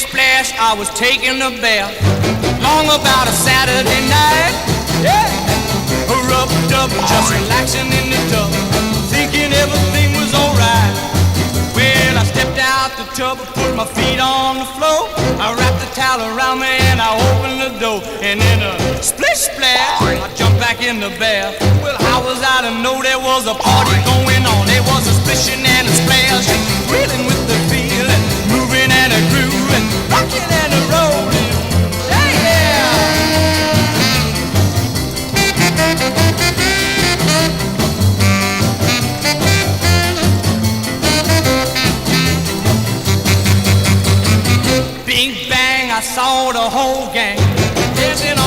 splash, I was taking a bath. Long about a Saturday night. Yeah. Rubbed up, just relaxing in the tub, thinking everything was alright. Well, I stepped out the tub, put my feet on the floor. I wrapped the towel around me and I opened the door. And in a splish splash, I jumped back in the bath. Well, how was I to know there was a party going on? There was a splishing and a splash, reeling with the feeling, moving and a grooving, rocking and a rolling. Hey, yeah! Bing bang, I saw the whole gang